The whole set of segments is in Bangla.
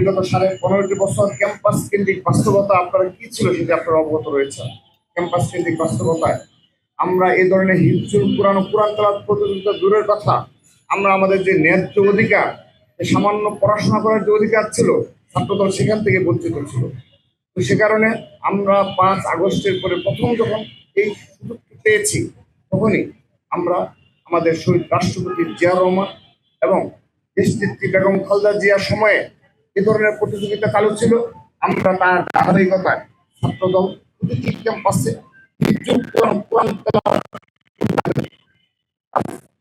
বিগত 15.5 বছর ক্যাম্পাস কেন্দ্রিক বাস্তবতা আপনারা কি ছিল সেটা আপনারা অবগত রয়েছেন। ক্যাম্পাস কেন্দ্রিক বাস্তবতায় আমরা এই ধরনের হিজুল কোরআন ও কোরআন তেলাওয়াত প্রতিযোগিতা দূরের কথা, আমরা আমাদের যে ন্যায্য অধিকার, যে সামান্য পড়াশোনা করার যে অধিকার ছিল, ছাত্রদল সেখান থেকে বঞ্চিত ছিল। তো সে কারণে আমরা 5 আগস্টের পরে প্রথম যখন এই সুযোগটি পেয়েছি, তখনই আমরা আমাদের শহীদ রাষ্ট্রপতি জিয়া রহমান এবং দেশনেত্রী বেগম খালেদা জিয়ার সময়ে এ ধরনের প্রতিযোগিতা চালু ছিল। আমরা তার ধারাবাহিকতায় ছাত্রদল প্রতিটি ক্যাম্পাসে কোরআন তেলাওয়াত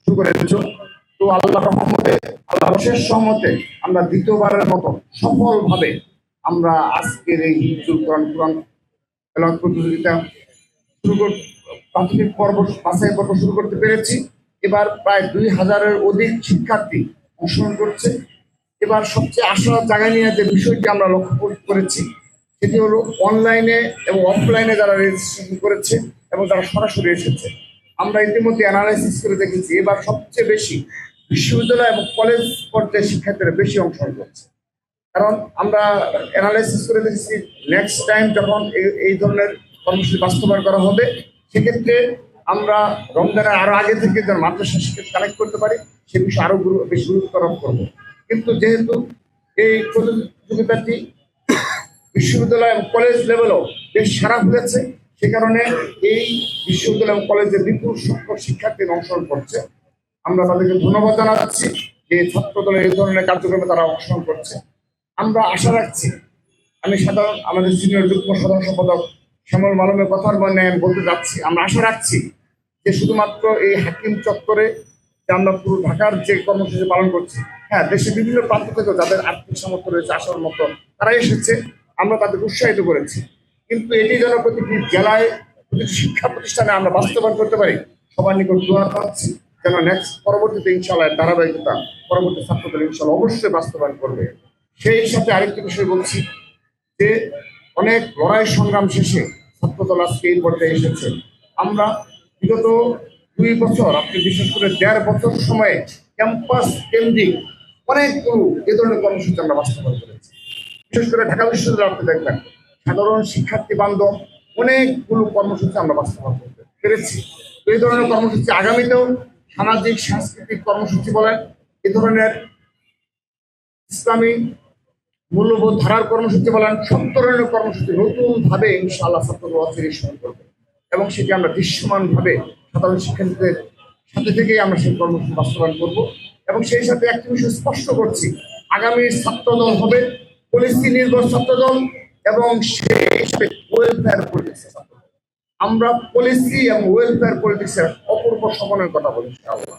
শুরু করে দিয়েছ। তো আল্লাহ রহমতে, আল্লাহ অশেষ সহমতে আমরা দ্বিতীয়বারের মতো সফলভাবে আমরা আজকের এই হিজুল কোরআন তেলাওয়াত প্রতিযোগিতা প্রাথমিক পর্ব বাছাই পর্ব শুরু করতে পেরেছি। এবার প্রায় 2000-এর অধিক শিক্ষার্থী অংশগ্রহণ করছে। এবার সবচেয়ে আশা জায়গায় নিয়ে যে বিষয়টি আমরা লক্ষ্য করেছি সেটি হলো অনলাইনে এবং অফলাইনে যারা রেজিস্ট্রেশন করেছে এবং যারা সরাসরি এসেছে। আমরা ইতিমধ্যে অ্যানালাইসিস করে দেখেছি এবার সবচেয়ে বেশি বিশ্ববিদ্যালয় এবং কলেজ পর্যায়ে শিক্ষার্থীরা বেশি অংশগ্রহণ করছে। কারণ আমরা অ্যানালাইসিস করে দেখেছি নেক্সট টাইম যখন এই ধরনের কর্মসূচি বাস্তবায়ন করা হবে, সেক্ষেত্রে আমরা রমজানের আরো আগে থেকে যেন মাদ্রাসার সাথে কানেক্ট করতে পারি সে বিষয়ে আরো বেশি গুরুত্ব আরোপ করবো। কিন্তু যেহেতু এই প্রতিযোগিতাটি বিশ্ববিদ্যালয় এবং কলেজ লেভেলও বেশ সারা ফেলেছে, সে কারণে এই বিশ্ববিদ্যালয় এবং কলেজের বিপুল সংখ্যক শিক্ষার্থীরা অংশগ্রহণ করছে। আমরা তাদেরকে ধন্যবাদ জানাচ্ছি যে ছাত্র দলের এই ধরনের কার্যক্রমে তারা অংশগ্রহণ করছে। আমরা আশা রাখছি, আমি সাধারণ আমাদের সিনিয়র যুগ্ম সাধারণ সম্পাদক শ্যামল মালুমের কথার বর্ণে আমি বলতে যাচ্ছি, আমরা আশা রাখছি যে শুধুমাত্র এই হাকিম চত্বরে যে আমরা পুরো ঢাকার যে কর্মসূচি পালন করছি, হ্যাঁ দেশের বিভিন্ন প্রান্ত থেকে যাদের আর্থিক সামর্থ্য রয়েছে আসার মতো তারা এসেছে, আমরা তাদের উৎসাহিত করেছি। কিন্তু এটি যেন প্রতিটি জেলায়, প্রতিটি শিক্ষা প্রতিষ্ঠানে আমরা বাস্তবায়ন করতে পারি, সবার নিকট দোয়া পাচ্ছি যেন নেক্সট পরবর্তীতে ইনশাআল্লাহ ধারাবাহিকতা পরবর্তী ছাত্রদের ইনশাআল্লাহ অবশ্যই বাস্তবায়ন করবে। সেই সাথে আরেকটি বিষয় বলছি যে অনেক লড়াই সংগ্রাম শেষে ছাত্রদল আজকে এই পর্যায়ে এসেছে। আমরা বিগত 2 বছর, আপনি বিশেষ করে 1.5 বছর সময়ে ক্যাম্পাস কেন্দ্রিক অনেকগুলো এ ধরনের কর্মসূচি আমরা বাস্তবায়ন করেছি। বিশেষ করে ঢাকা বিশ্ববিদ্যালয় আপনি দেখবেন সাধারণ শিক্ষার্থী বান্ধব অনেকগুলো কর্মসূচি আমরা বাস্তবায়ন করতে পেরেছি। তো এই ধরনের কর্মসূচি আগামীতেও সামাজিক সাংস্কৃতিক কর্মসূচি বলেন, এ ধরনের ইসলামী মূল্যবোধ ধারার কর্মসূচি বলেন, সব ধরনের কর্মসূচি নতুন ভাবে ইনশাআল্লাহ ছাত্রদল শুরু করবে এবং সেটি আমরা দৃশ্যমান ভাবে সাধারণ শিক্ষার্থীদের সাথে থেকেই আমরা সেই কর্মসূচি বাস্তবায়ন করব। এবং সেই সাথে একটি বিষয় স্পষ্ট করছি, আগামী ছাত্রদল হবে পলিসি নির্ভর ছাত্রদল এবং সেই ওয়েলফেয়ার পলিটিক্স। আমরা পলিসি এবং ওয়েলফেয়ার পলিটিক্সের অপূর্ব সমন্বয়ের কথা বলি ইনশাআল্লাহ।